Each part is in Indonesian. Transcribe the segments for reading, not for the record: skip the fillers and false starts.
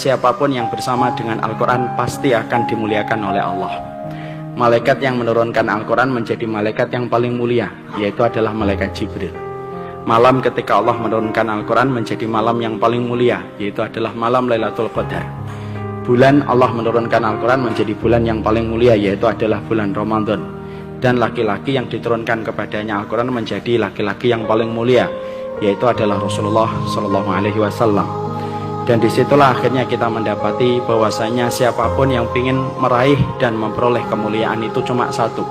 siapapun yang bersama dengan Al-Quran pasti akan dimuliakan oleh Allah. Malaikat yang menurunkan Al-Quran menjadi malaikat yang paling mulia, yaitu adalah malaikat Jibril. Malam ketika Allah menurunkan Al-Quran menjadi malam yang paling mulia, yaitu adalah malam Lailatul Qadar. Bulan Allah menurunkan Al-Quran menjadi bulan yang paling mulia, yaitu adalah bulan Ramadan. Dan laki-laki yang diturunkan kepadanya Al-Quran menjadi laki-laki yang paling mulia, yaitu adalah Rasulullah SAW. Dan disitulah akhirnya kita mendapati bahwasanya siapapun yang ingin meraih dan memperoleh kemuliaan itu cuma satu,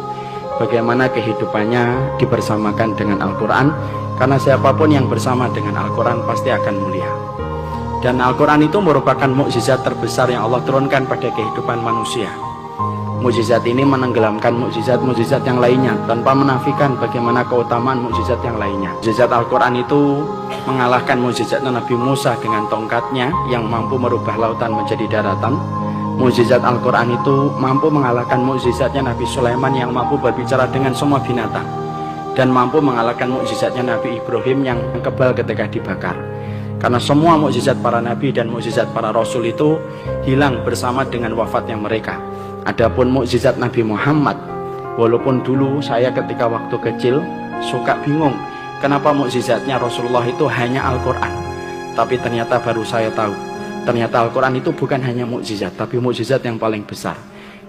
bagaimana kehidupannya dibersamakan dengan Al-Quran. Karena siapapun yang bersama dengan Al-Quran pasti akan mulia. Dan Al-Quran itu merupakan mukjizat terbesar yang Allah turunkan pada kehidupan manusia. Mukjizat ini menenggelamkan mukjizat-mukjizat yang lainnya tanpa menafikan bagaimana keutamaan mukjizat yang lainnya. Mukjizat Al-Quran itu mengalahkan mukjizat Nabi Musa dengan tongkatnya yang mampu merubah lautan menjadi daratan. Mukjizat Al-Quran itu mampu mengalahkan mukjizatnya Nabi Sulaiman yang mampu berbicara dengan semua binatang, dan mampu mengalahkan mukjizatnya Nabi Ibrahim yang kebal ketika dibakar. Karena semua mukjizat para nabi dan mukjizat para rasul itu hilang bersama dengan wafatnya mereka. Adapun mukjizat Nabi Muhammad, walaupun dulu saya ketika waktu kecil suka bingung kenapa mukjizatnya Rasulullah itu hanya Al-Quran, tapi ternyata baru saya tahu, ternyata Al-Quran itu bukan hanya mukjizat, tapi mukjizat yang paling besar.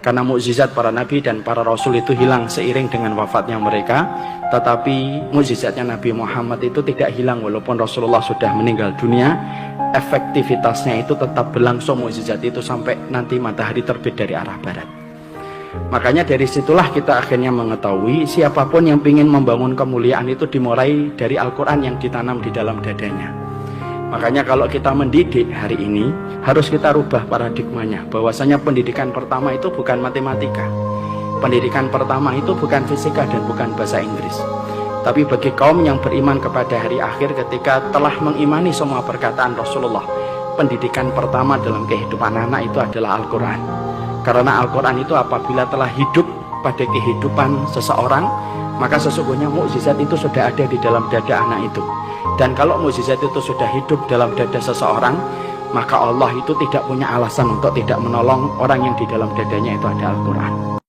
Karena mukjizat para nabi dan para rasul itu hilang seiring dengan wafatnya mereka, tetapi mukjizatnya Nabi Muhammad itu tidak hilang walaupun Rasulullah sudah meninggal dunia. Efektivitasnya itu tetap berlangsung mukjizat itu sampai nanti matahari terbit dari arah barat. Makanya dari situlah kita akhirnya mengetahui siapapun yang ingin membangun kemuliaan itu dimulai dari Al-Quran yang ditanam di dalam dadanya. Makanya kalau kita mendidik hari ini harus kita rubah paradigmanya, bahwasanya pendidikan pertama itu bukan matematika, pendidikan pertama itu bukan fisika dan bukan bahasa Inggris. Tapi bagi kaum yang beriman kepada hari akhir, ketika telah mengimani semua perkataan Rasulullah, pendidikan pertama dalam kehidupan anak itu adalah Al-Quran. Karena Al-Quran itu apabila telah hidup pada kehidupan seseorang, maka sesungguhnya mukjizat itu sudah ada di dalam dada anak itu. Dan kalau mukjizat itu sudah hidup dalam dada seseorang, maka Allah itu tidak punya alasan untuk tidak menolong orang yang di dalam dadanya itu ada Al-Quran.